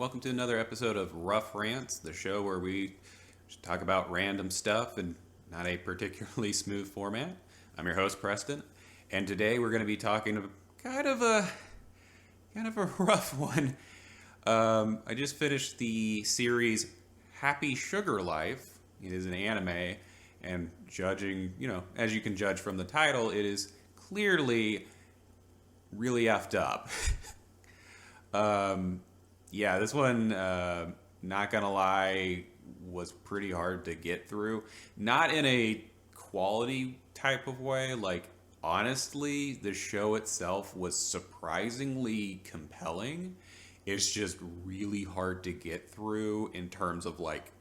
Welcome to another episode of Rough Rants, the show where we just talk about random stuff and not a particularly smooth format. I'm your host, Preston, and today we're going to be talking about kind of a rough one. I just finished the series Happy Sugar Life. It is an anime, and judging, as you can judge from the title, it is clearly really effed up. Yeah, this one, not gonna lie, was pretty hard to get through. Not in a quality type of way. Like, honestly, the show itself was surprisingly compelling. It's just really hard to get through in terms of, like,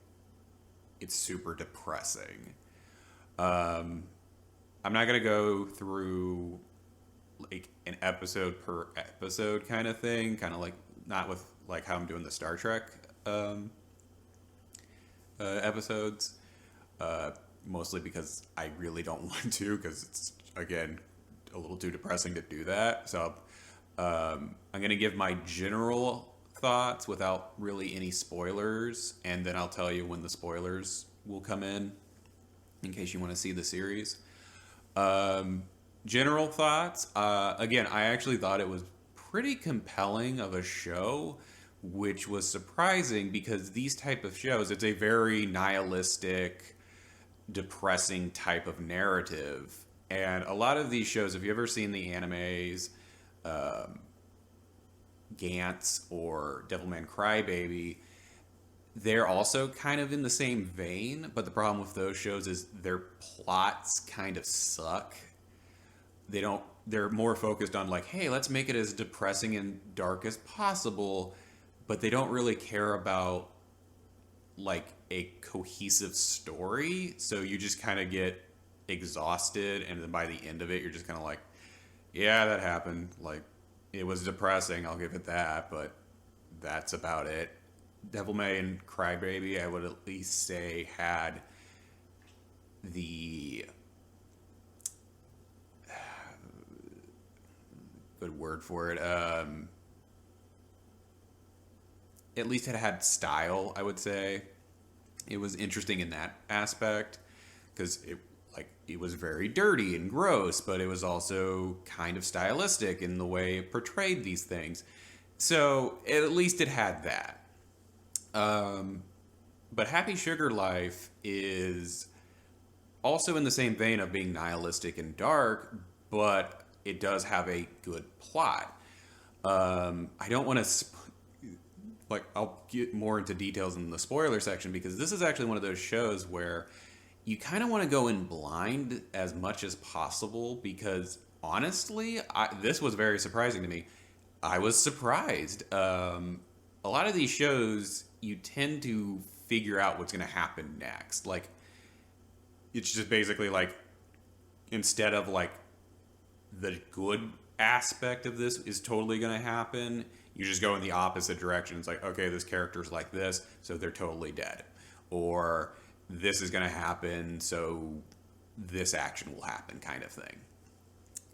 it's super depressing. I'm not gonna go through like an episode per episode kind of thing, kind of like not with like how I'm doing the Star Trek episodes, mostly because I really don't want to, because it's again a little too depressing to do that. So I'm gonna give my general thoughts without really any spoilers, and then I'll tell you when the spoilers will come in case you want to see the series. General thoughts. Again, I actually thought it was pretty compelling of a show, which was surprising because these type of shows, it's a very nihilistic, depressing type of narrative. And a lot of these shows, if you've ever seen the animes, Gantz or Devilman Crybaby, they're also kind of in the same vein, but the problem with those shows is their plots kind of suck. They're more focused on like, hey, let's make it as depressing and dark as possible, but they don't really care about like a cohesive story. So you just kind of get exhausted, and then by the end of it you're just kind of like, yeah, that happened. Like, it was depressing, I'll give it that, but that's about it. Devilman and Crybaby, I would at least say, had the good word for it. At least it had style, I would say. It was interesting in that aspect because it was very dirty and gross, but it was also kind of stylistic in the way it portrayed these things. So at least it had that. But Happy Sugar Life is also in the same vein of being nihilistic and dark, but it does have a good plot. I don't want to I'll get more into details in the spoiler section, because this is actually one of those shows where you kind of want to go in blind as much as possible, because honestly, this was very surprising to me. I was surprised. A lot of these shows, you tend to figure out what's going to happen next. Like, it's just basically like, instead of like the good aspect of this is totally going to happen, you just go in the opposite direction. It's like, okay, this character's like this, so they're totally dead. Or this is going to happen, so this action will happen, kind of thing.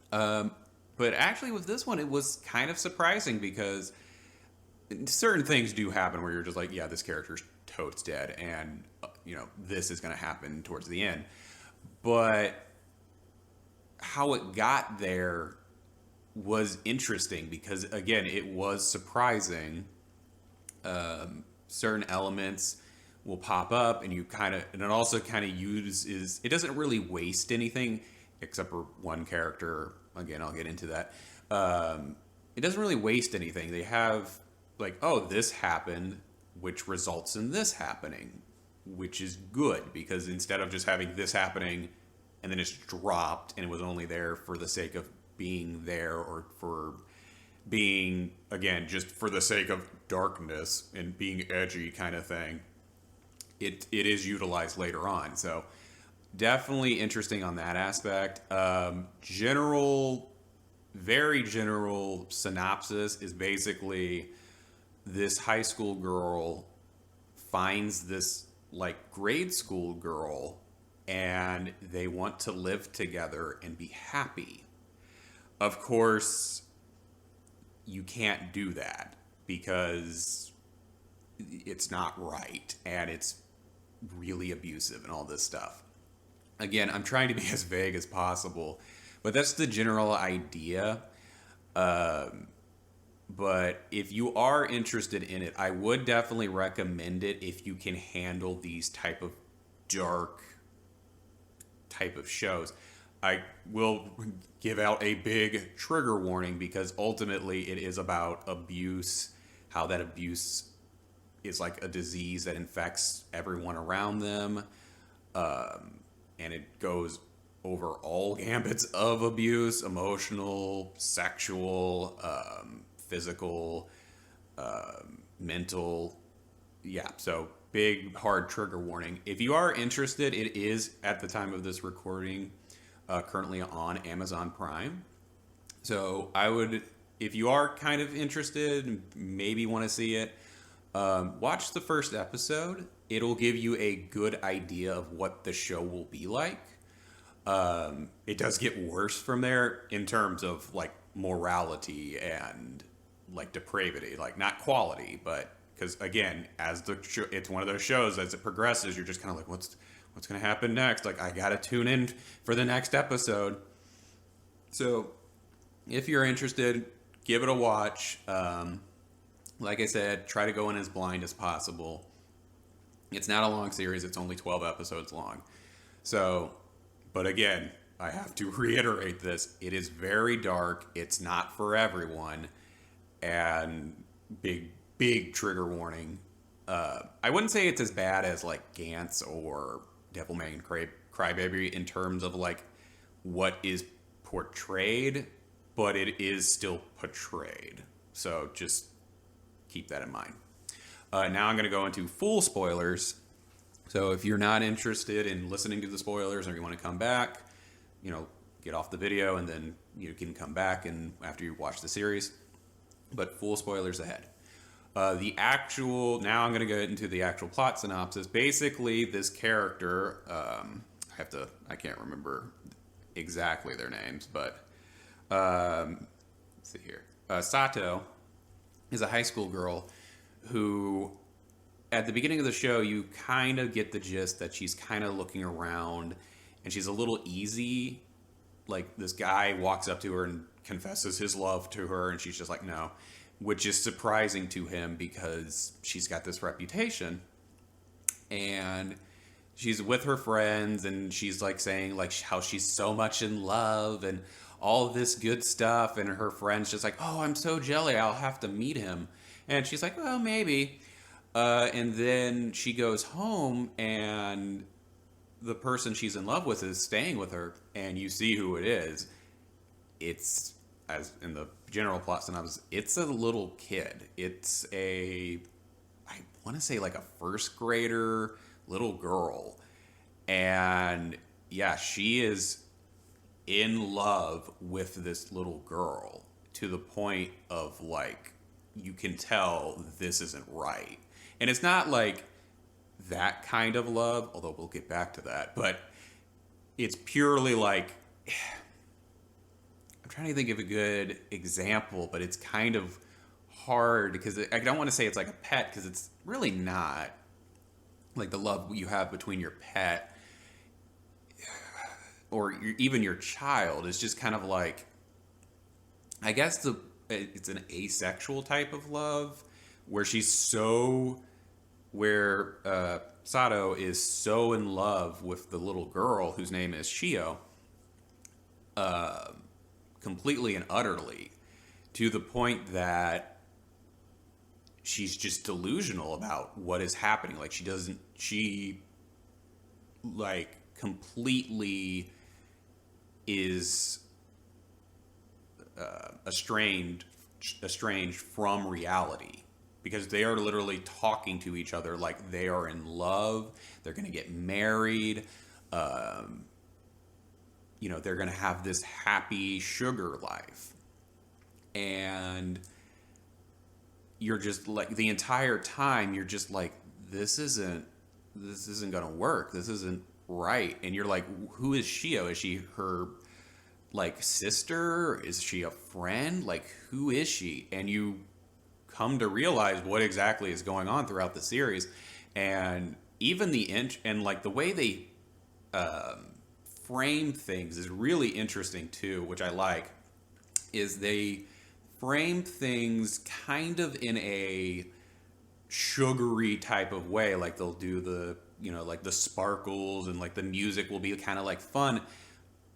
But actually with this one, it was kind of surprising, because certain things do happen where you're just like, yeah, this character's totes dead, and this is going to happen towards the end. But how it got there was interesting, because again, it was surprising. Certain elements will pop up, and and it also kind of it doesn't really waste anything, except for one character. Again, I'll get into that. It doesn't really waste anything. They have like, oh, this happened, which results in this happening, which is good, because instead of just having this happening and then it's dropped and it was only there for the sake of being there, or for being, again, just for the sake of darkness and being edgy kind of thing, it is utilized later on. So definitely interesting on that aspect. Very general synopsis is basically this high school girl finds this like grade school girl, and they want to live together and be happy. Of course, you can't do that, because it's not right, and it's really abusive and all this stuff. Again, I'm trying to be as vague as possible, but that's the general idea. But if you are interested in it, I would definitely recommend it if you can handle these type of dark type of shows. I will give out a big trigger warning because ultimately it is about abuse, how that abuse is like a disease that infects everyone around them. And it goes over all gambits of abuse: emotional, sexual, physical, mental. Yeah, so big, hard trigger warning. If you are interested, it is at the time of this recording currently on Amazon Prime. So I would, if you are kind of interested and maybe want to see it, watch the first episode. It'll give you a good idea of what the show will be like. It does get worse from there in terms of like morality and like depravity, like not quality, but because again, as the show, it's one of those shows as it progresses, you're just kind of like, what's going to happen next? Like I gotta tune in for the next episode. So if you're interested, give it a watch. Like I said, try to go in as blind as possible. It's not a long series, it's only 12 episodes long. So, but again, I have to reiterate this. It is very dark. It's not for everyone. And big trigger warning. I wouldn't say it's as bad as like Gantz or Devilman Crybaby in terms of like what is portrayed, but it is still portrayed. So just keep that in mind. Now I'm going to go into full spoilers. So if you're not interested in listening to the spoilers or you want to come back, get off the video and then you can come back and after you watch the series. But full spoilers ahead. Now I'm going to go into the actual plot synopsis. Basically, this character, I can't remember exactly their names, but let's see here. Sato is a high school girl who, at the beginning of the show, you kind of get the gist that she's kind of looking around and she's a little easy. Like this guy walks up to her and confesses his love to her and she's just like, no, which is surprising to him because she's got this reputation. And she's with her friends and she's like saying like how she's so much in love and all this good stuff. And her friend's just like, oh, I'm so jelly, I'll have to meet him. And she's like, well, maybe. And then she goes home and the person she's in love with is staying with her, and you see who it is. It's, as in the general plot synopsis, it's a little kid. It's I want to say like a first grader little girl. And yeah, she is in love with this little girl to the point of like, you can tell this isn't right. And it's not like that kind of love, although we'll get back to that, but it's purely like, I'm trying to think of a good example, but it's kind of hard because I don't want to say it's like a pet because it's really not like the love you have between your pet or even your child. Is just kind of like, I guess it's an asexual type of love where Sato is so in love with the little girl whose name is Shio, completely and utterly, to the point that she's just delusional about what is happening. Like she like completely is estranged from reality. Because they are literally talking to each other like they are in love. They're going to get married. They're going to have this happy sugar life. And you're just like, the entire time, you're just like, this isn't going to work. This isn't right. And you're like, who is Shio? Is she her like sister? Is she a friend? Like, who is she? And you come to realize what exactly is going on throughout the series. And even and like the way they frame things is really interesting too, which I like, is they frame things kind of in a sugary type of way. Like they'll do the, like the sparkles, and like the music will be kind of like fun,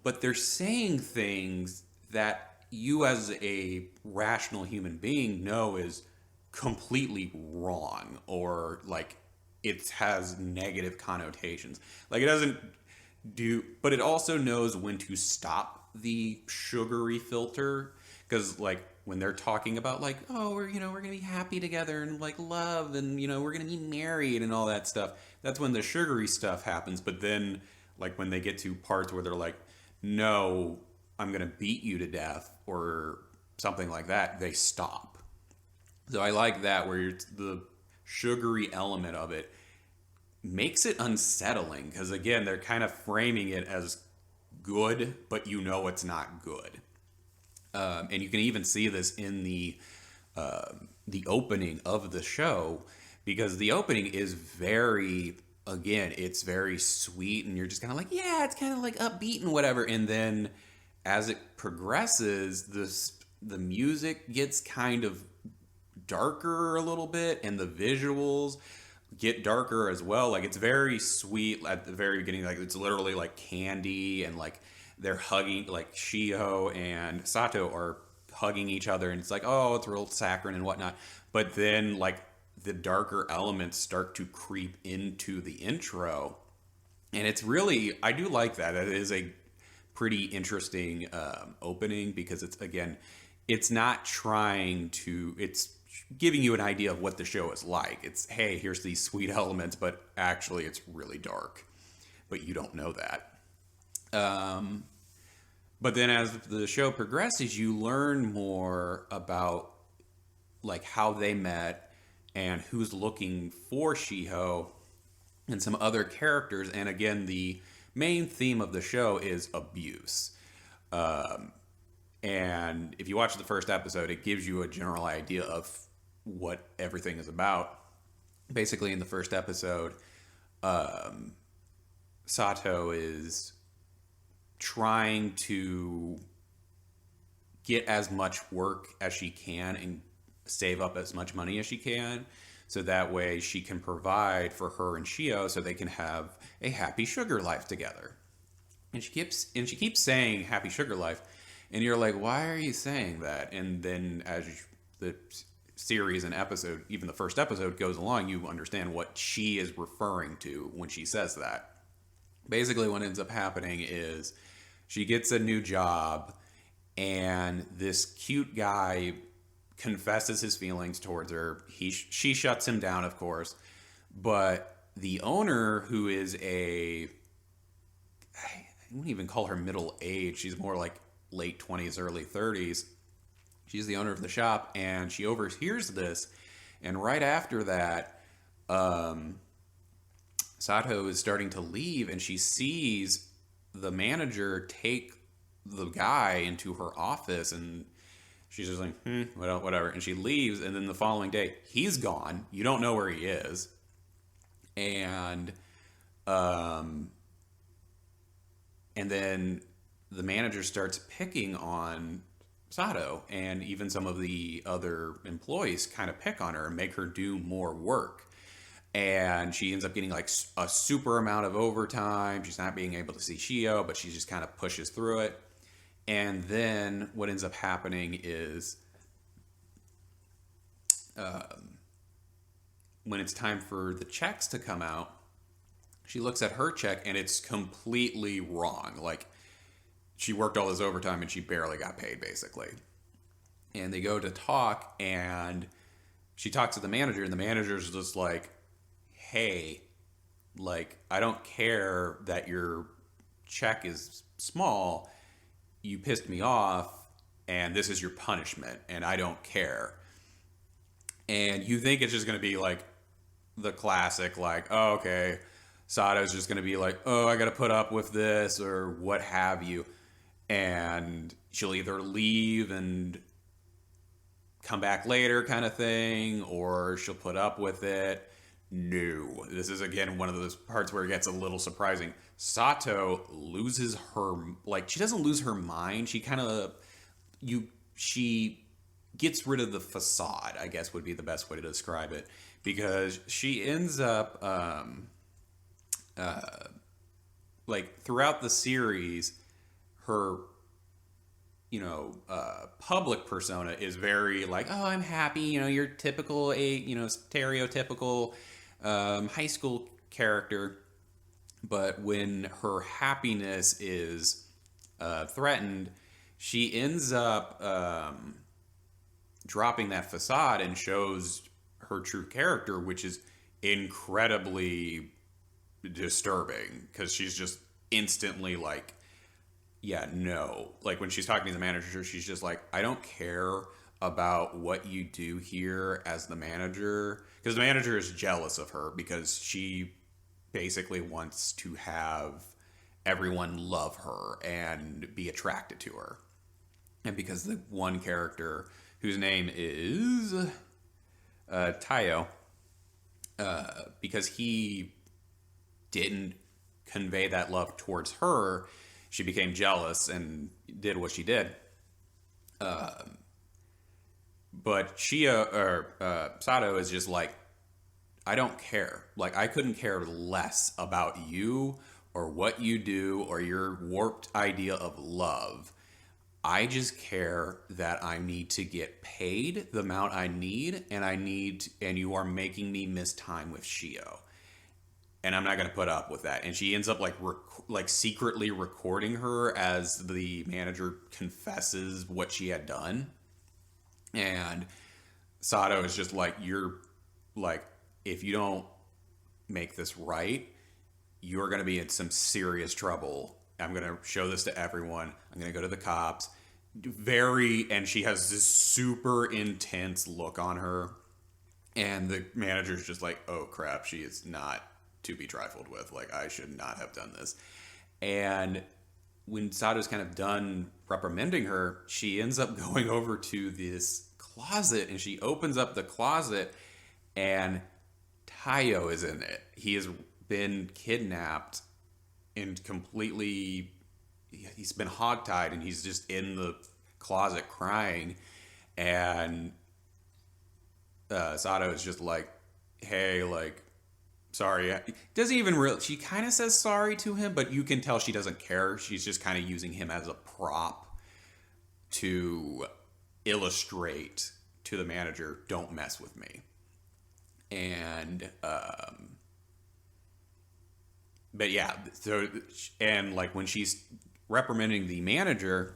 but they're saying things that you as a rational human being know is completely wrong, or like it has negative connotations. Like it doesn't but it also knows when to stop the sugary filter, because like when they're talking about like, oh, we're gonna be happy together and like love, and we're gonna be married and all that stuff, that's when the sugary stuff happens. But then like when they get to parts where they're like, no, I'm gonna beat you to death or something like that, they stop. So I like that, where the sugary element of it makes it unsettling, because again, they're kind of framing it as good, but it's not good. And you can even see this in the opening of the show, because the opening is it's very sweet, and you're just kind of like, yeah, it's kind of like upbeat and whatever. And then as it progresses, the music gets kind of darker a little bit, and the visuals get darker as well. Like it's very sweet at the very beginning, like it's literally like candy, and like they're hugging, like Shiho and Sato are hugging each other, and it's like, oh, it's real saccharine and whatnot. But then like the darker elements start to creep into the intro, and it's really, I do like that. It is a pretty interesting opening, because it's not trying to, it's giving you an idea of what the show is like. It's, hey, here's these sweet elements, but actually it's really dark, but you don't know that. But then as the show progresses, you learn more about like how they met, and who's looking for Shiho, and some other characters. And again, the main theme of the show is abuse. And if you watch the first episode, it gives you a general idea of what everything is about. Basically, in the first episode, Sato is trying to get as much work as she can and save up as much money as she can, so that way she can provide for her and Shio, so they can have a happy sugar life together. And she keeps saying happy sugar life, and you're like, why are you saying that? And then as the series and episode, even the first episode goes along, you understand what she is referring to when she says that. Basically, what ends up happening is she gets a new job, and this cute guy confesses his feelings towards her. She shuts him down, of course, but the owner, who is I wouldn't even call her middle age, she's more like late 20s, early 30s. She's the owner of the shop, and she overhears this, and right after that, Sato is starting to leave, and she sees the manager take the guy into her office, and she's just like, whatever. And she leaves, and then the following day, he's gone. You don't know where he is. And then the manager starts picking on Sato, and even some of the other employees kind of pick on her and make her do more work. And she ends up getting like a super amount of overtime. She's not being able to see Shio, but she just kind of pushes through it. And then what ends up happening is when it's time for the checks to come out, she looks at her check and it's completely wrong. Like, she worked all this overtime and she barely got paid, basically. And they go to talk, and she talks to the manager, and the manager's just like, hey, like, I don't care that your check is small. You pissed me off, and this is your punishment, and I don't care. And you think it's just going to be like the classic, like, oh, okay, Sato's just going to be like, oh, I got to put up with this, or what have you. And she'll either leave and come back later kind of thing, or she'll put up with it. No, this is again one of those parts where it gets a little surprising. Sato loses her, like, she doesn't lose her mind. She kind of, she gets rid of the facade, I guess would be the best way to describe it, because she ends up, like, throughout the series, her public persona is very like, oh, I'm happy, your typical, stereotypical high school character. But when her happiness is threatened, she ends up dropping that facade and shows her true character, which is incredibly disturbing because she's just instantly like, yeah, no. Like when she's talking to the manager, she's just like, I don't care about what you do here as the manager. Because the manager is jealous of her because she basically wants to have everyone love her and be attracted to her. And because the one character whose name is Tayo, because he didn't convey that love towards her, she became jealous and did what she did. But Sato is just like, I don't care. Like, I couldn't care less about you or what you do or your warped idea of love. I just care that I need to get paid the amount I need, and you are making me miss time with Shio. And I'm not going to put up with that. And she ends up like secretly recording her as the manager confesses what she had done. And Sato is just like, you're like, if you don't make this right, you're going to be in some serious trouble. I'm going to show this to everyone. I'm going to go to the cops. And she has this super intense look on her. And the manager's just like, oh crap, she is not to be trifled with. Like, I should not have done this. And when Sato's kind of done reprimanding her, she ends up going over to this closet and she opens up the closet and Tayo is in it. He has been kidnapped and he's been hogtied and he's just in the closet crying. And Sato is just like, hey, like, sorry. Doesn't even really, she kind of says sorry to him, but you can tell she doesn't care. She's just kind of using him as a prop to illustrate to the manager, don't mess with me. And, but yeah, so, and like when she's reprimanding the manager,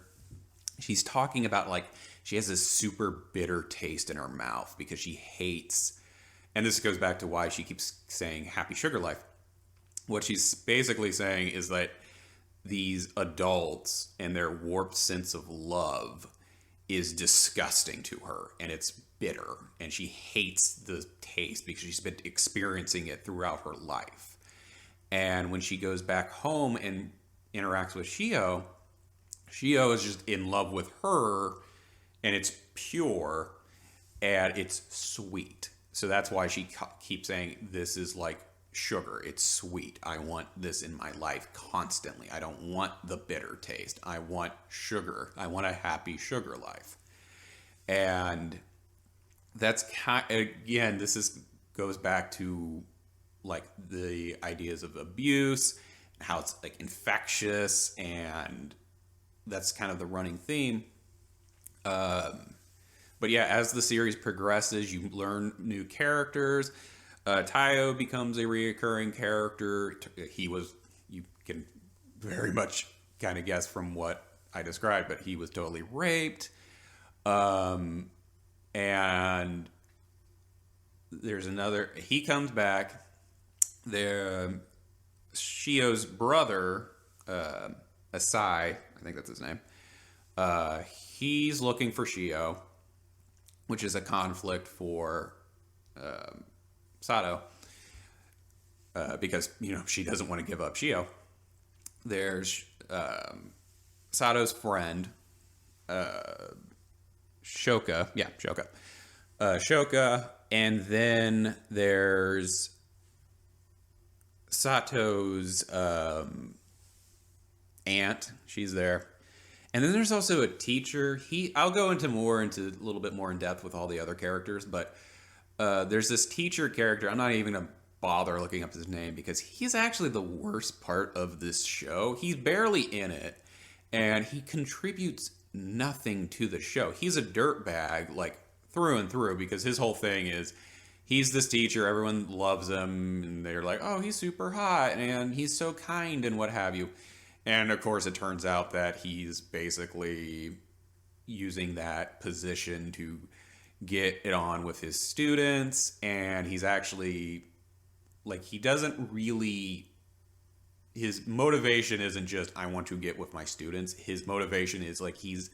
she's talking about like, she has this super bitter taste in her mouth because she hates, and this goes back to why she keeps saying happy sugar life. What she's basically saying is that these adults and their warped sense of love is disgusting to her, and it's bitter, and she hates the taste because she's been experiencing it throughout her life. And when she goes back home and interacts with Shio is just in love with her, and it's pure and it's sweet. So that's why she keeps saying, this is like sugar. It's sweet. I want this in my life constantly. I don't want the bitter taste. I want sugar. I want a happy sugar life. And that's again, goes back to like the ideas of abuse, how it's like infectious, and that's kind of the running theme. But yeah, as the series progresses, you learn new characters. Tayo becomes a reoccurring character. You can very much kind of guess from what I described, but he was totally raped. And there's he comes back. Shio's brother, Asai, I think that's his name. He's looking for Shio, which is a conflict for Sato, because she doesn't want to give up Shio. There's Sato's friend, Shoka. Yeah, Shoka. Shoka. And then there's Sato's aunt. She's there. And then there's also a teacher. I'll go into a little bit more in depth with all the other characters, but there's this teacher character. I'm not even gonna bother looking up his name because he's actually the worst part of this show. He's barely in it, and he contributes nothing to the show. He's a dirtbag, like through and through, because his whole thing is he's this teacher. Everyone loves him, and they're like, "Oh, he's super hot, and he's so kind, and what have you." And of course, it turns out that he's basically using that position to get it on with his students, and he's actually like he doesn't really his motivation isn't just I want to get with my students. His motivation is like he's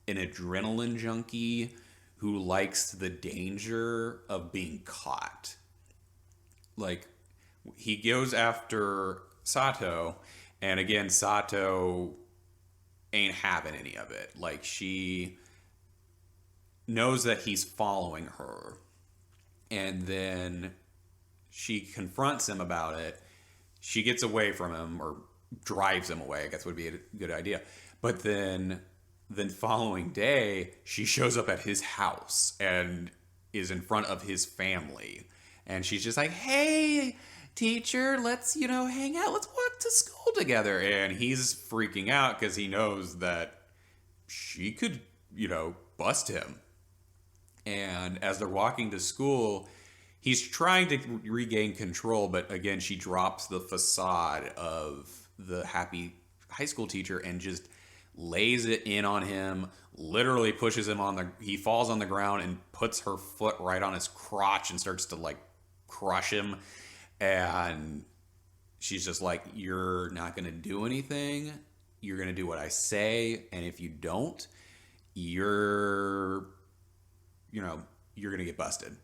an adrenaline junkie who likes the danger of being caught. Like he goes after Sato, and again Sato ain't having any of it. Like she knows that he's following her, and then she confronts him about it. She gets away from him or drives him away, I guess would be a good idea. But then the following day, she shows up at his house and is in front of his family. And she's just like, "Hey, teacher, let's, hang out. Let's walk to school together." And he's freaking out because he knows that she could, bust him. And as they're walking to school, he's trying to regain control, but again, she drops the facade of the happy high school teacher and just lays it in on him, literally pushes him he falls on the ground and puts her foot right on his crotch and starts to like crush him. And she's just like, "You're not going to do anything. You're going to do what I say. And if you don't, you're going to get busted."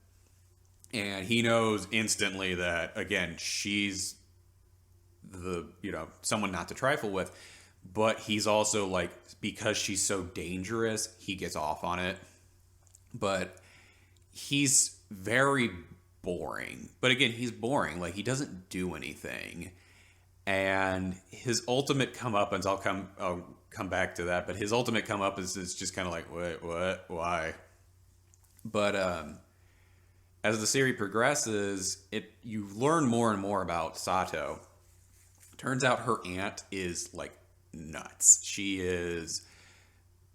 And he knows instantly that, again, she's someone not to trifle with. But he's also like, because she's so dangerous, he gets off on it. But he's very boring. But again, he's boring. Like, he doesn't do anything. And his ultimate comeuppance, I'll come back to that. But his ultimate come up is just kind of like, wait, what? Why? But as the series progresses, you learn more and more about Sato. Turns out her aunt is like nuts. She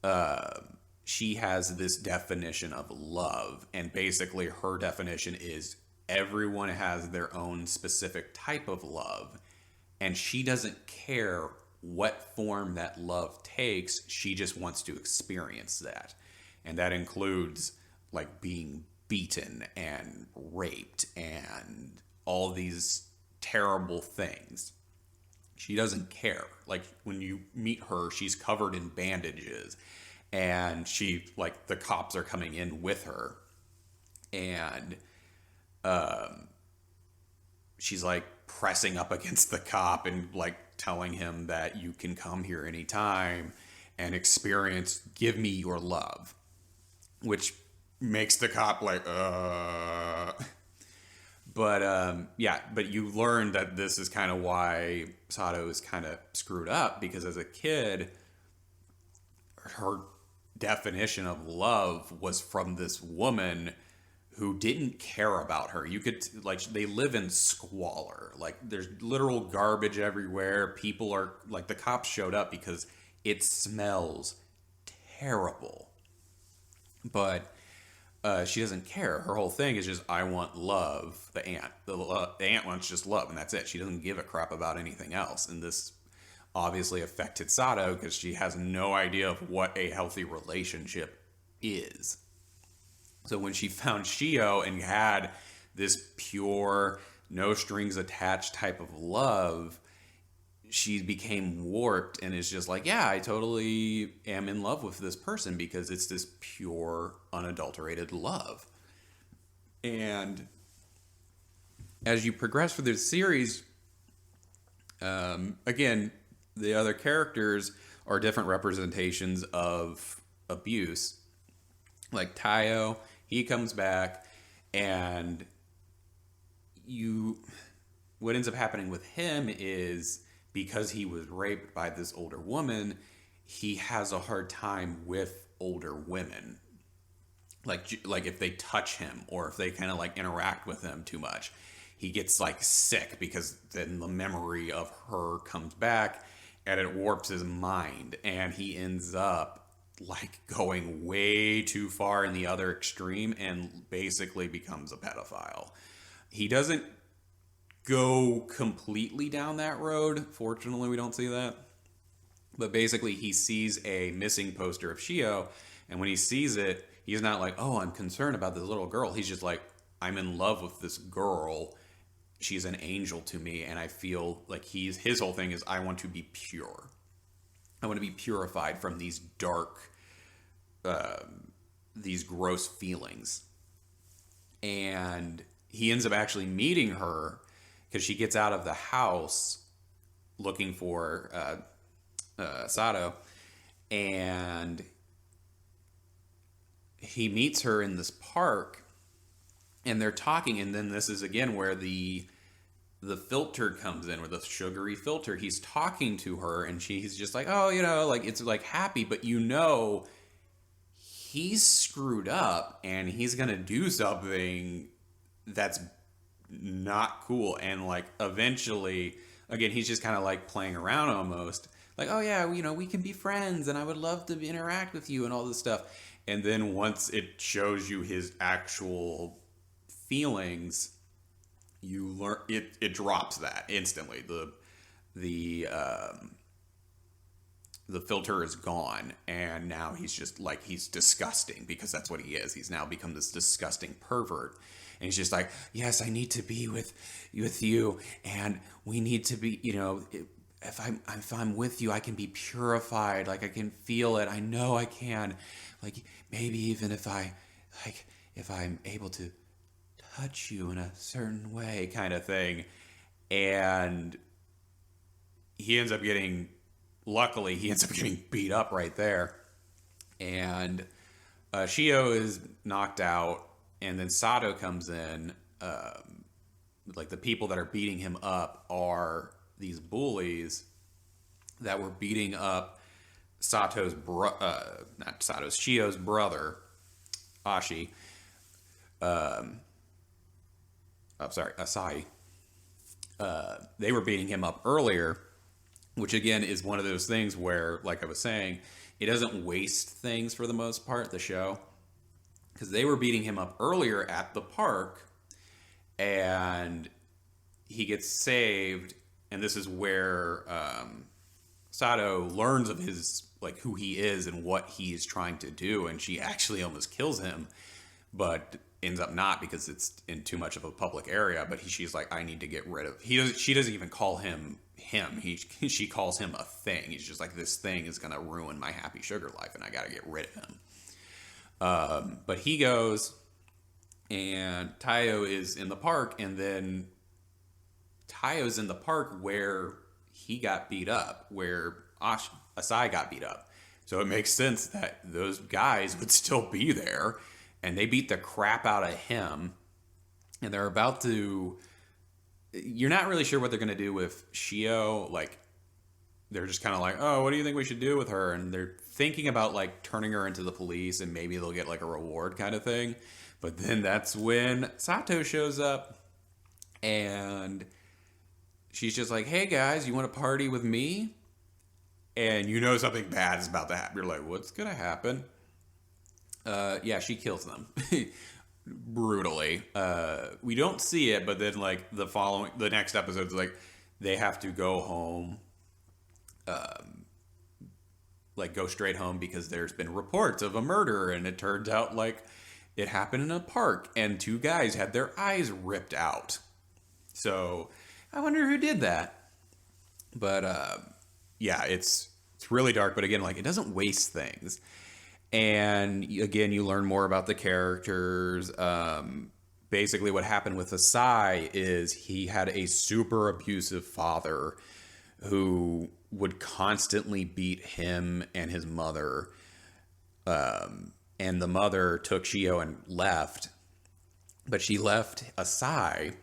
has this definition of love, and basically her definition is everyone has their own specific type of love, and she doesn't care what form that love takes. She just wants to experience that, and that includes like being beaten and raped and all these terrible things. She doesn't care. Like when you meet her, she's covered in bandages, and the cops are coming in with her, and she's like pressing up against the cop and like telling him that you can come here anytime and give me your love, which makes the cop like, but you learn that this is kind of why Sato is kind of screwed up, because as a kid, her definition of love was from this woman who didn't care about her. You could, like, they live in squalor. Like, there's literal garbage everywhere. People are, like, the cops showed up because it smells terrible. But she doesn't care. Her whole thing is just, I want love. The aunt. The aunt wants just love, and that's it. She doesn't give a crap about anything else. And this obviously affected Sato because she has no idea of what a healthy relationship is. So when she found Shio and had this pure, no strings attached type of love, she became warped and is just like, yeah, I totally am in love with this person because it's this pure, unadulterated love. And as you progress through this series, again, the other characters are different representations of abuse. Like Tayo, he comes back, and you what ends up happening with him is because he was raped by this older woman, he has a hard time with older women. Like if they touch him or if they kind of like interact with him too much, he gets like sick because then the memory of her comes back and it warps his mind, and he ends up like going way too far in the other extreme and basically becomes a pedophile. He doesn't go completely down that road. Fortunately, we don't see that. But basically, he sees a missing poster of Shio, and when he sees it, he's not like, "Oh, I'm concerned about this little girl." He's just like, "I'm in love with this girl. She's an angel to me, and I feel like his whole thing is I want to be pure. I want to be purified from these dark, these gross feelings." And he ends up actually meeting her because she gets out of the house looking for Sato, and he meets her in this park, and they're talking, and then this is again where the filter comes in, where the sugary filter. He's talking to her, and she's just like, "Oh, like it's like happy," but he's screwed up, and he's gonna do something that's not cool, and like eventually, again, he's just kind of like playing around almost. Like, "Oh yeah, we can be friends, and I would love to interact with you and all this stuff." And then once it shows you his actual feelings, you learn it drops that instantly. The filter is gone, and now he's just like, he's disgusting, because that's what he is. He's now become this disgusting pervert, and he's just like, "Yes, I need to be with you, and we need to be, if I'm with you, I can be purified. Like, I can feel it. I know I can. Like, maybe even if I'm able to touch you in a certain way," kind of thing. And luckily, he ends up getting beat up right there. And Shio is knocked out, and then Sato comes in. Like, the people that are beating him up are these bullies that were beating up Shio's brother, Ashi. I'm sorry, Asahi. They were beating him up earlier, which again is one of those things where, like I was saying, it doesn't waste things for the most part, the show, because they were beating him up earlier at the park, and he gets saved, and this is where Sato learns of his, like, who he is and what he's trying to do, and she actually almost kills him, but ends up not, because it's in too much of a public area. But she's like, "I need to get rid of." She doesn't even call him. She calls him a thing. He's just like, "This thing is gonna ruin my happy sugar life, and I gotta get rid of him." But he goes, and Tayo is in the park, and then Tayo's in the park where he got beat up, where Asai got beat up. So it makes sense that those guys would still be there, and they beat the crap out of him, and they're about to... You're not really sure what they're going to do with Shio. Like, they're just kind of like, "Oh, what do you think we should do with her?" And they're thinking about, like, turning her into the police, and maybe they'll get, like, a reward kind of thing. But then that's when Sato shows up, and she's just like, "Hey, guys, you want to party with me?" And you know something bad is about to happen. You're like, "What's going to happen?" Yeah, she kills them. Brutally. We don't see it, but then, like, the next episode's like, they have to go home, like, go straight home, because there's been reports of a murder, and it turns out, like, it happened in a park, and 2 guys had their eyes ripped out. So I wonder who did that. But yeah, it's really dark, but again, like, it doesn't waste things. And again, you learn more about the characters. Basically, what happened with Asai is he had a super abusive father who would constantly beat him and his mother. and the mother took Shio and left, but she left Asai,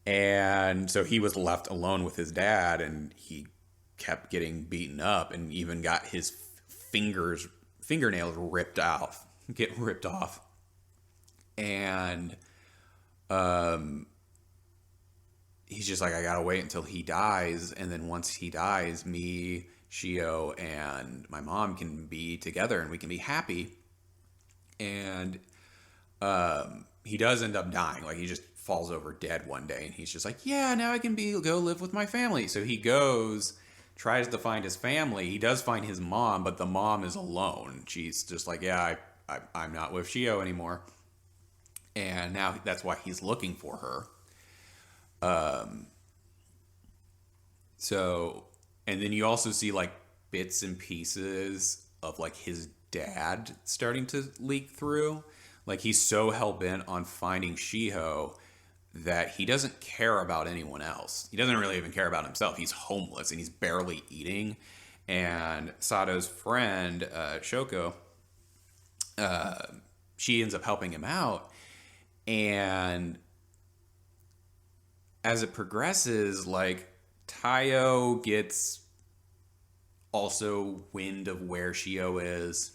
and so he was left alone with his dad, and he kept getting beaten up, and even got his fingernails ripped off, and he's just like, I gotta wait until he dies, and then once he dies, me, Shio, and my mom can be together, and we can be happy. And he does end up dying. Like, he just falls over dead one day, and he's just like, yeah, now I can go live with my family. So he goes, tries to find his family. He does find his mom, but the mom is alone. She's just like, yeah, I'm not with Shio anymore. And now that's why he's looking for her. So, and then you also see like bits and pieces of like his dad starting to leak through. Like, he's so hell-bent on finding Shiho that he doesn't care about anyone else. He doesn't really even care about himself. He's homeless and he's barely eating. And Sato's friend, Shoko, she ends up helping him out. And as it progresses, like, Tayo gets also wind of where Shio is,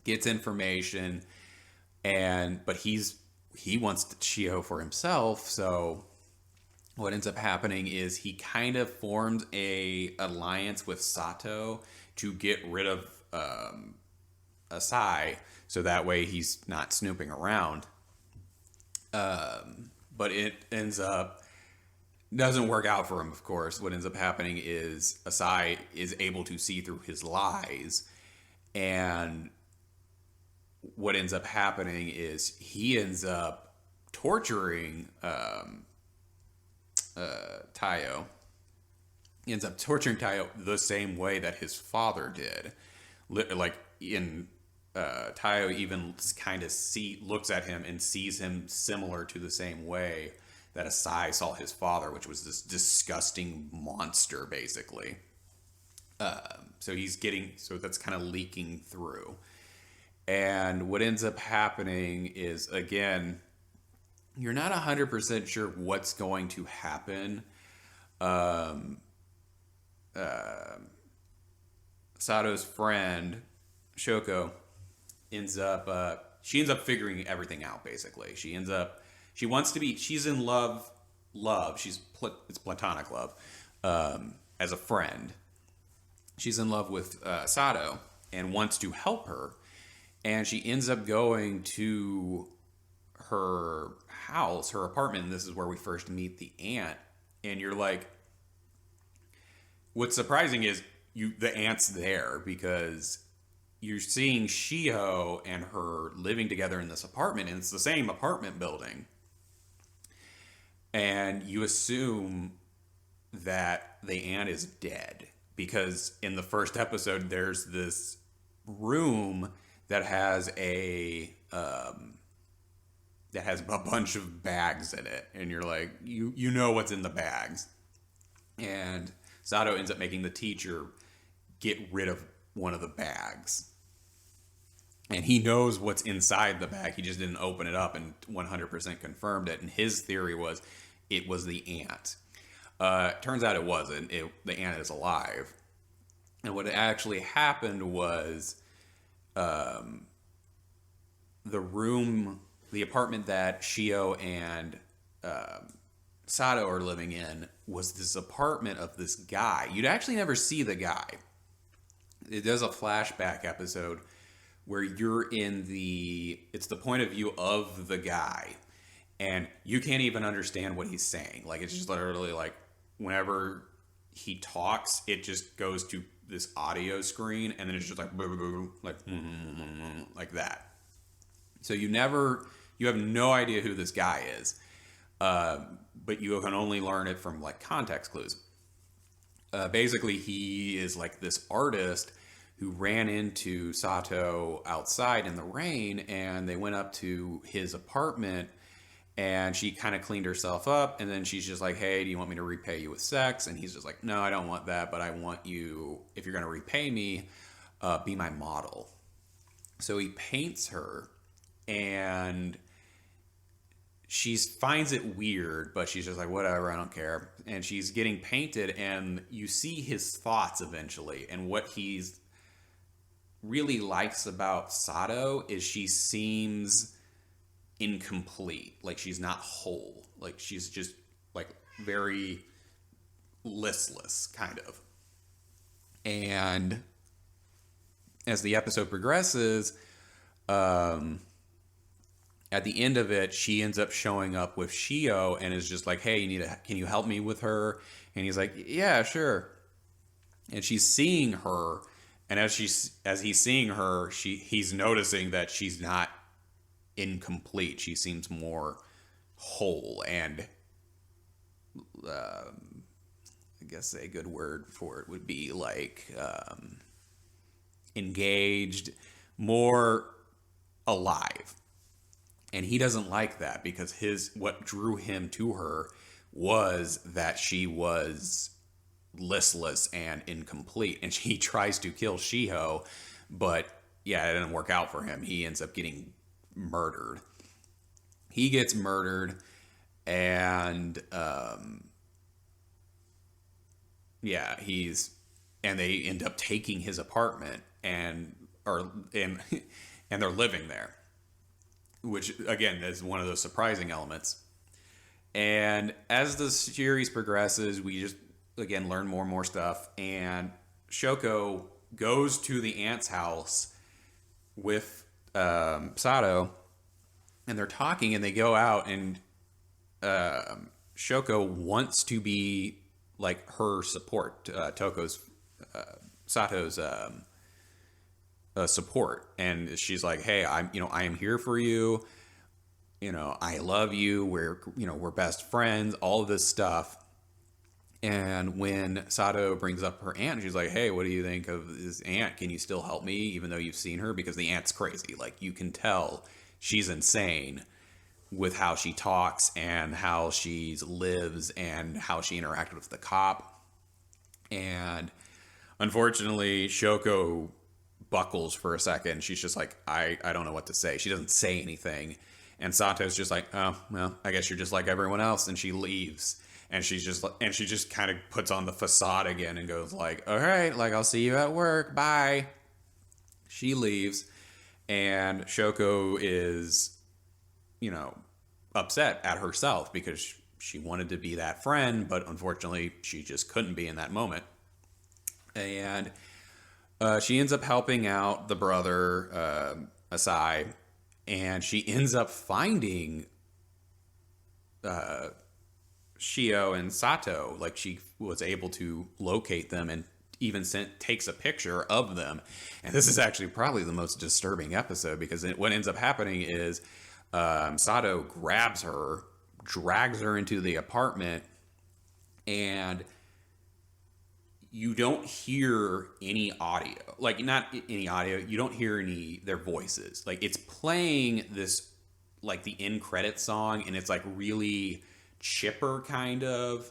gets information, but he wants Shio for himself. So what ends up happening is he kind of formed a alliance with Sato to get rid of Asai, so that way he's not snooping around. But it doesn't work out for him, of course. What ends up happening is Asai is able to see through his lies, and what ends up happening is he ends up torturing Tayo. He ends up torturing Tayo the same way that his father did. Like, in Tayo even kind of looks at him and sees him similar to the same way that Asai saw his father, which was this disgusting monster, basically. So that's kind of leaking through. And what ends up happening is, again, you're not 100% sure what's going to happen. Sato's friend, Shoko, ends up figuring everything out, basically. She's in love, it's platonic love, as a friend. She's in love with Sato and wants to help her. And she ends up going to her house, her apartment, and this is where we first meet the aunt. And you're like, what's surprising is the aunt's there, because you're seeing Shiho and her living together in this apartment, and it's the same apartment building. And you assume that the aunt is dead, because in the first episode, there's this room that has a bunch of bags in it, and you're like, you know what's in the bags. And Sato ends up making the teacher get rid of one of the bags, and he knows what's inside the bag. He just didn't open it up and 100% confirmed it. And his theory was it was the aunt. Turns out it wasn't. The aunt is alive. And what actually happened was, the apartment that Shio and Sato are living in was this apartment of this guy. You'd actually never see the guy. It does a flashback episode where it's the point of view of the guy, and you can't even understand what he's saying. Like, it's just literally like, whenever he talks, it just goes to this audio screen, and then it's just like, like that. So you have no idea who this guy is, but you can only learn it from like context clues. Basically, he is like this artist who ran into Sato outside in the rain, and they went up to his apartment, and she kind of cleaned herself up, and then she's just like, hey, do you want me to repay you with sex? And he's just like, no, I don't want that, but I want you, if you're going to repay me, be my model. So he paints her, and she finds it weird, but she's just like, whatever, I don't care. And she's getting painted, and you see his thoughts eventually. And what he's really likes about Sato is she seems incomplete. Like she's not whole. Like she's just like very listless, kind of. And as the episode progresses, um, at the end of it, she ends up showing up with Shio and is just like, "Hey, can you help me with her?" And he's like, "Yeah, sure." And she's seeing her, and as he's seeing her, he's noticing that she's not incomplete. She seems more whole and, I guess a good word for it would be like engaged, more alive. And he doesn't like that because what drew him to her was that she was listless and incomplete. And he tries to kill Shiho, but yeah, it didn't work out for him. He ends up getting murdered. He gets murdered, and yeah, and they end up taking his apartment and and and they're living there, which again is one of those surprising elements. And as the series progresses, we just again learn more and more stuff. And Shoko goes to the aunt's house with Sato, and they're talking, and they go out, and Shoko wants to be like her support, Sato's support, and she's like, "Hey, I am here for you. I love you. We're best friends. All of this stuff." And when Sato brings up her aunt, she's like, "Hey, what do you think of this aunt? Can you still help me, even though you've seen her? Because the aunt's crazy. Like, you can tell she's insane with how she talks and how she lives and how she interacted with the cop." And unfortunately, Shoko buckles for a second. She's just like, I don't know what to say. She doesn't say anything. And Sato's just like, "Oh, well, I guess you're just like everyone else." And she leaves. And she just kind of puts on the facade again and goes like, "All right, like, I'll see you at work. Bye." She leaves, and Shoko is, upset at herself because she wanted to be that friend, but unfortunately she just couldn't be in that moment. And she ends up helping out the brother, Asai, and she ends up finding Shio and Sato. Like, she was able to locate them and even takes a picture of them. And this is actually probably the most disturbing episode, because what ends up happening is Sato grabs her, drags her into the apartment, and you don't hear any audio. Like, not any audio. You don't hear their voices. Like, it's playing this, like, the end credit song, and it's like really chipper kind of.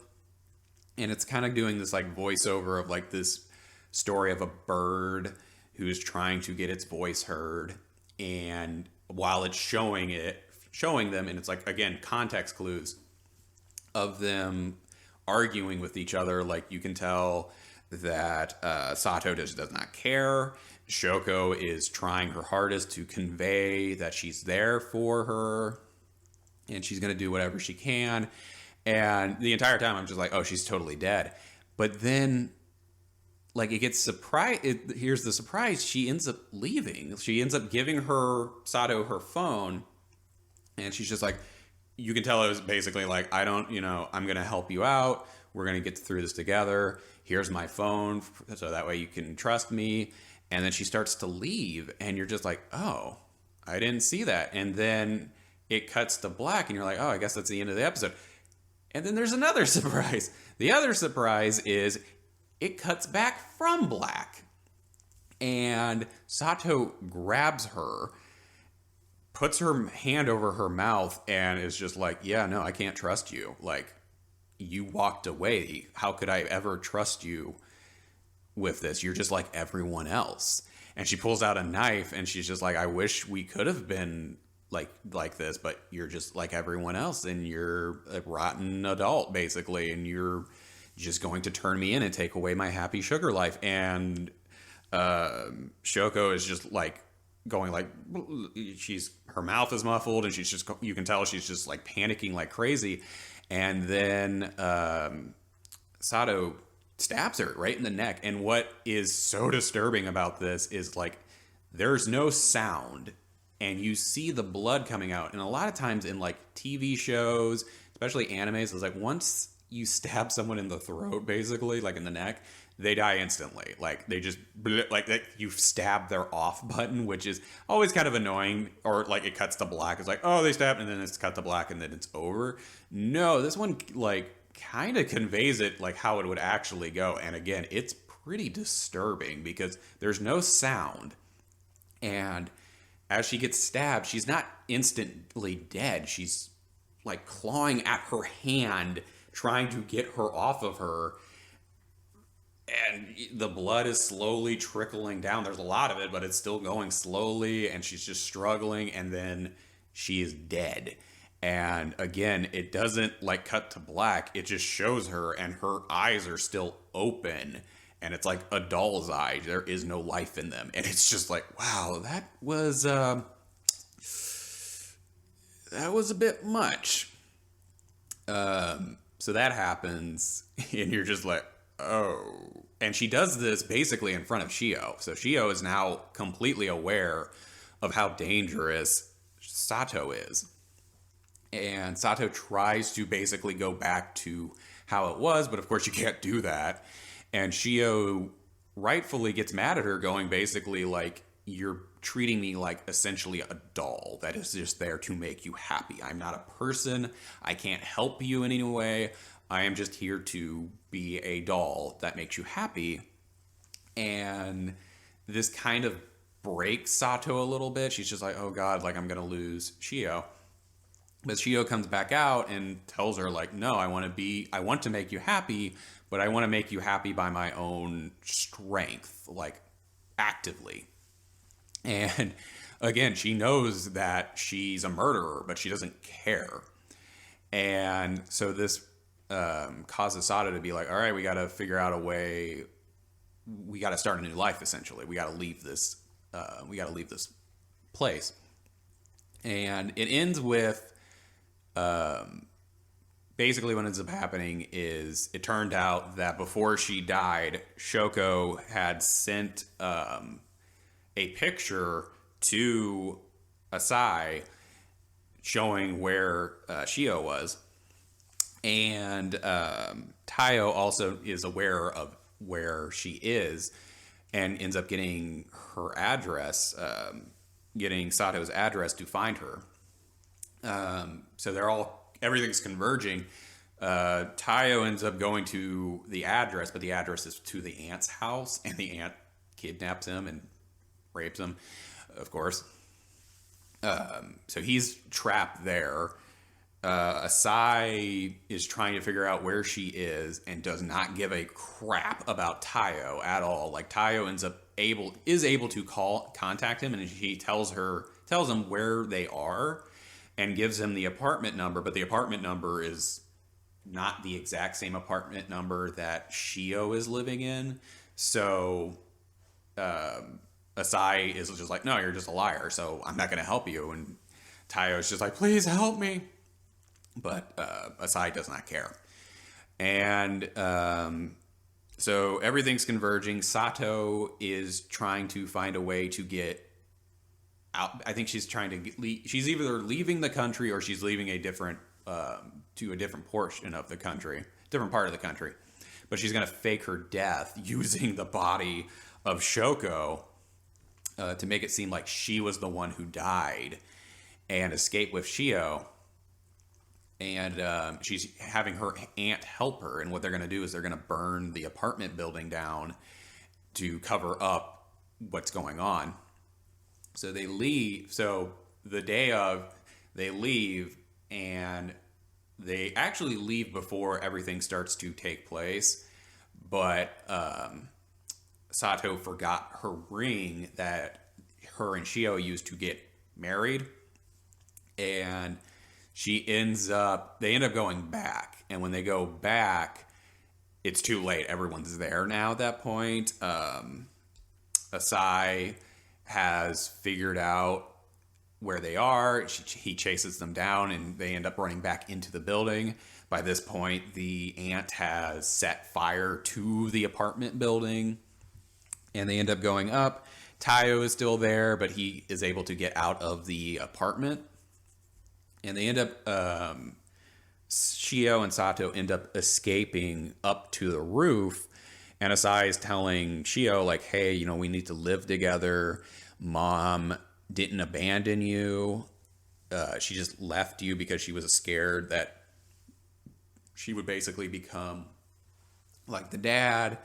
And it's kind of doing this like voiceover of like this story of a bird who's trying to get its voice heard. And while it's showing them, and it's like, again, context clues of them arguing with each other. Like, you can tell that Sato does not care. Shoko is trying her hardest to convey that she's there for her, and she's going to do whatever she can. And the entire time I'm just like, oh, she's totally dead. But then, like, it gets surprised. Here's the surprise. She ends up leaving. She ends up giving Sato her phone. And she's just like, you can tell it was basically like, I'm going to help you out. We're going to get through this together. Here's my phone, so that way you can trust me. And then she starts to leave, and you're just like, oh, I didn't see that. And then it cuts to black, and you're like, oh, I guess that's the end of the episode. And then there's another surprise. The other surprise is it cuts back from black. And Sato grabs her, puts her hand over her mouth, and is just like, yeah, no, I can't trust you. Like, you walked away. How could I ever trust you with this? You're just like everyone else. And she pulls out a knife and she's just like, I wish we could have been like this, but you're just like everyone else and you're a rotten adult basically, and you're just going to turn me in and take away my happy sugar life. And Shoko is just like going like, her mouth is muffled and she's just, you can tell she's just like panicking like crazy. And then Sato stabs her right in the neck. And what is so disturbing about this is like there's no sound and you see the blood coming out. And a lot of times in like TV shows, especially animes, it's like once you stab someone in the throat, basically, like in the neck, they die instantly. Like they just like you stab their off button, which is always kind of annoying. Or like it cuts to black. It's like, oh, they stabbed, and then it's cut to black, and then it's over. No, this one like kind of conveys it like how it would actually go. And again, it's pretty disturbing because there's no sound, and as she gets stabbed, she's not instantly dead. She's like clawing at her hand, trying to get her off of her. And the blood is slowly trickling down. There's a lot of it, but it's still going slowly. And she's just struggling. And then she is dead. And again, it doesn't like cut to black. It just shows her and her eyes are still open. And it's like a doll's eye. There is no life in them. And it's just like, wow, that was a bit much. So that happens, and you're just like, oh. And she does this basically in front of Shio. So Shio is now completely aware of how dangerous Sato is. And Sato tries to basically go back to how it was, but of course you can't do that. And Shio rightfully gets mad at her, going basically like, you're treating me like essentially a doll that is just there to make you happy. I'm not a person. I can't help you in any way. I am just here to be a doll that makes you happy. And this kind of breaks Sato a little bit. She's just like, oh God, like I'm going to lose Shio. But Shio comes back out and tells her like, no, I want to make you happy, but I want to make you happy by my own strength, like actively. And again, she knows that she's a murderer, but she doesn't care. And so this causes Sato to be like, all right, we got to figure out a way. We got to start a new life, essentially. We got to leave this. We got to leave this place. And it ends with basically what ends up happening is it turned out that before she died, Shoko had sent a picture to Asai showing where Shio was. And Tayo also is aware of where she is and ends up getting her address, getting Sato's address to find her. So everything's converging. Tayo ends up going to the address, but the address is to the aunt's house, and the aunt kidnaps him and rapes him, of course. So he's trapped there. Asai is trying to figure out where she is and does not give a crap about Tayo at all. Like Tayo is able to contact him, and he tells him where they are and gives him the apartment number, but the apartment number is not the exact same apartment number that Shio is living in. So Asai is just like, no, you're just a liar, so I'm not going to help you. And Tayo is just like, please help me. But Asai does not care. And so everything's converging. Sato is trying to find a way to get out. I think she's trying to she's either leaving the country or she's leaving to a different portion of the country, different part of the country. But she's going to fake her death using the body of Shoko to make it seem like she was the one who died and escape with Shio. And she's having her aunt help her. And what they're going to do is they're going to burn the apartment building down to cover up what's going on. So they leave. So the day of, they leave, and they actually leave before everything starts to take place. But Sato forgot her ring that her and Shio used to get married, and they end up going back. And when they go back, it's too late. Everyone's there now at that point. Asai has figured out where they are. He chases them down, and they end up running back into the building. By this point, the ant has set fire to the apartment building, and they end up going up. Tayo is still there, but he is able to get out of the apartment. And they end up, Shio and Sato end up escaping up to the roof. And Asai is telling Shio, like, hey, we need to live together. Mom didn't abandon you. She just left you because she was scared that she would basically become like the dad.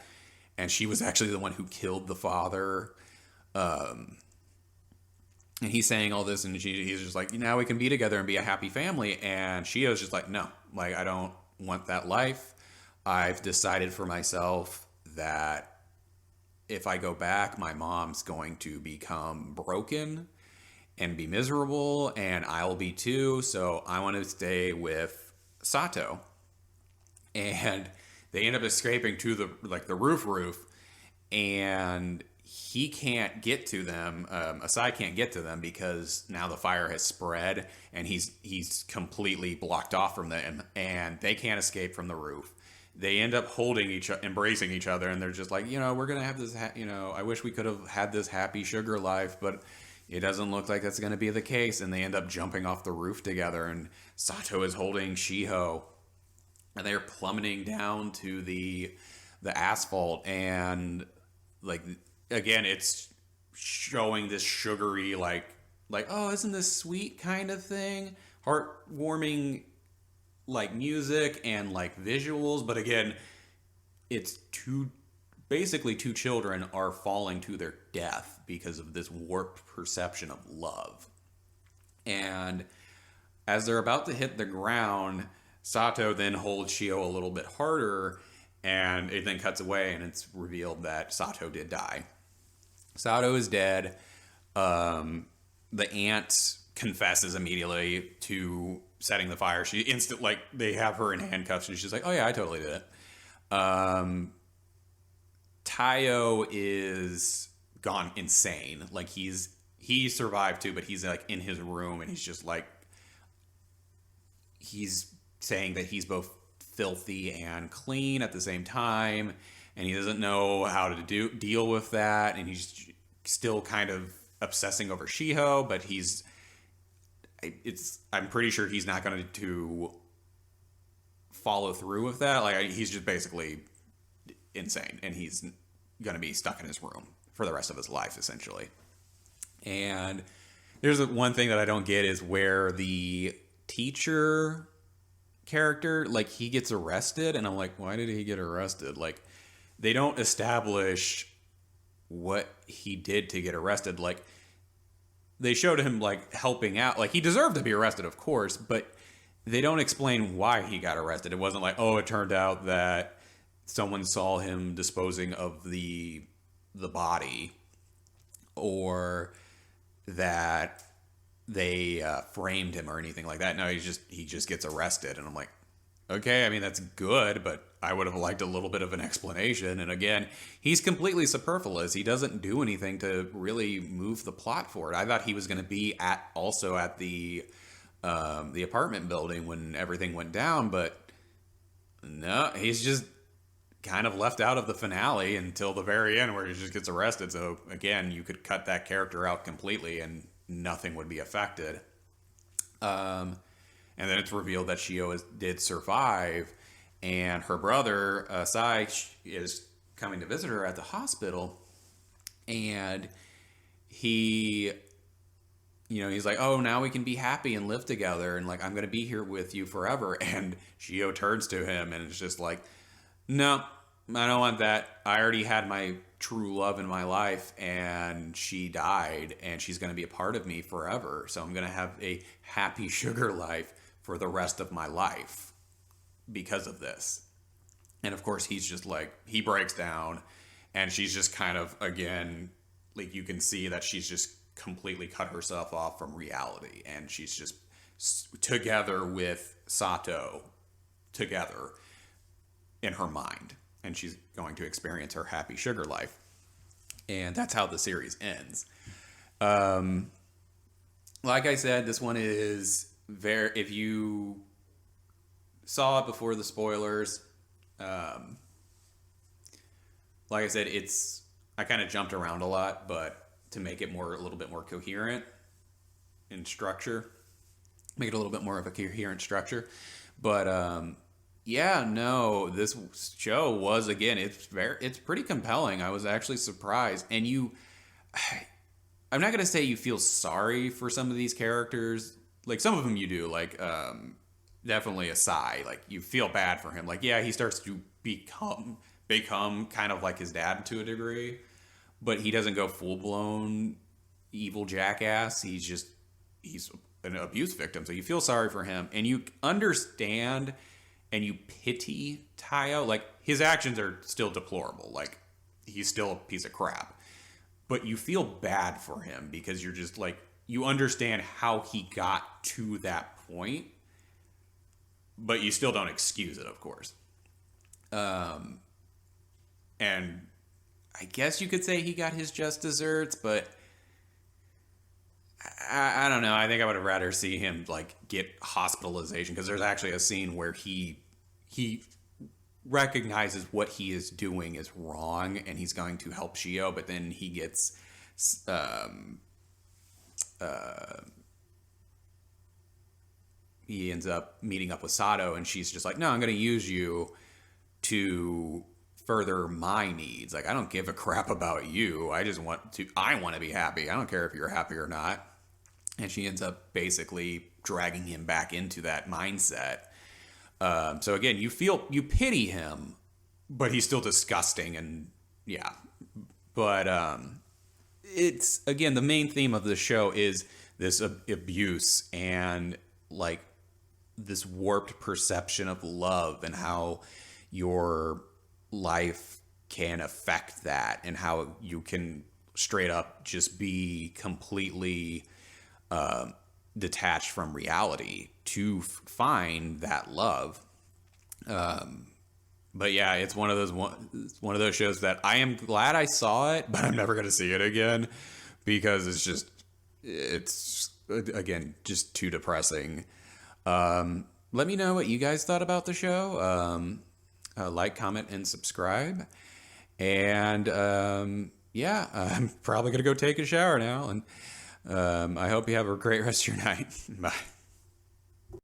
And she was actually the one who killed the father. And he's saying all this, and he's just like, now we can be together and be a happy family. And Shio's just like, no, like, I don't want that life. I've decided for myself that if I go back, my mom's going to become broken and be miserable, and I'll be too. So I want to stay with Sato. And they end up escaping to the roof, and he can't get to them. Asai can't get to them because now the fire has spread, and he's completely blocked off from them, and they can't escape from the roof. They end up embracing each other, and they're just like, we're gonna have this. I wish we could have had this happy sugar life, but it doesn't look like that's gonna be the case. And they end up jumping off the roof together, and Sato is holding Shiho, and they're plummeting down to the asphalt, and like, again, it's showing this sugary, like, oh, isn't this sweet kind of thing, heartwarming, like, music and like visuals. But again, it's basically two children are falling to their death because of this warped perception of love. And as they're about to hit the ground, Sato then holds Shio a little bit harder, and it then cuts away, and it's revealed that Sato did die. Sato is dead. The aunt confesses immediately to setting the fire. They have her in handcuffs, and she's like, oh yeah, I totally did it. Tayo is gone insane. Like, he survived too, but he's like in his room, and he's just like, he's saying that he's both filthy and clean at the same time, and he doesn't know how to deal with that, and he's still kind of obsessing over Shiho, but I'm pretty sure he's not going to follow through with that. Like, he's just basically insane, and he's going to be stuck in his room for the rest of his life, essentially. And there's one thing that I don't get is where the teacher character, like, he gets arrested, and I'm like, why did he get arrested? Like, they don't establish what he did to get arrested. Like, they showed him, like, helping out. Like, he deserved to be arrested, of course, but they don't explain why he got arrested. It wasn't like, oh, it turned out that someone saw him disposing of the body, or that they framed him or anything like that. No, he just gets arrested, and I'm like, okay, I mean, that's good, but I would have liked a little bit of an explanation. And again, he's completely superfluous. He doesn't do anything to really move the plot forward. I thought he was going to be also at the apartment building when everything went down, but no, he's just kind of left out of the finale until the very end, where he just gets arrested. So again, you could cut that character out completely and nothing would be affected. And then it's revealed that Shio did survive, and her brother, Sai, is coming to visit her at the hospital, and he's like, oh, now we can be happy and live together, and like, I'm going to be here with you forever. And Shio turns to him, and it's just like, no, I don't want that. I already had my true love in my life, and she died, and she's going to be a part of me forever. So I'm going to have a happy sugar life for the rest of my life because of this. And of course, he's just like, he breaks down, And she's just kind of, again, like you can see that she's just completely cut herself off from reality. And she's just together with Sato together in her mind. And she's going to experience her happy sugar life. And that's how the series ends. Like I said, this one is very, if you saw it before the spoilers, like I said, I kind of jumped around a lot, but to make it a little bit more coherent in structure, make it a little bit more of a coherent structure. But, yeah, no, this show was, again, it's pretty compelling. I was actually surprised. And I'm not going to say you feel sorry for some of these characters. Like, some of them you do, like, definitely a sigh. Like, you feel bad for him. Like, yeah, he starts to become kind of like his dad to a degree, but he doesn't go full-blown evil jackass. He's an abuse victim, so you feel sorry for him, and you understand and you pity Tayo. Like, his actions are still deplorable. Like, he's still a piece of crap. But you feel bad for him because you're just like, you understand how he got to that point, but you still don't excuse it, of course. And I guess you could say he got his just desserts, but I don't know. I think I would have rather see him like get hospitalization, because there's actually a scene where he recognizes what he is doing is wrong and he's going to help Shio, but then he gets he ends up meeting up with Sato, and she's just like, no, I'm going to use you to further my needs. Like, I don't give a crap about you. I want to be happy. I don't care if you're happy or not. And she ends up basically dragging him back into that mindset. So again, you pity him, but he's still disgusting, and yeah. But it's, again, the main theme of the show is this abuse and like this warped perception of love, and how your life can affect that, and how you can straight up just be completely detached from reality to find that love. But yeah, it's one of those shows that I am glad I saw it, but I'm never going to see it again, because it's again just too depressing. Let me know what you guys thought about the show. Like, comment, and subscribe. And yeah, I'm probably going to go take a shower now, and I hope you have a great rest of your night. Bye.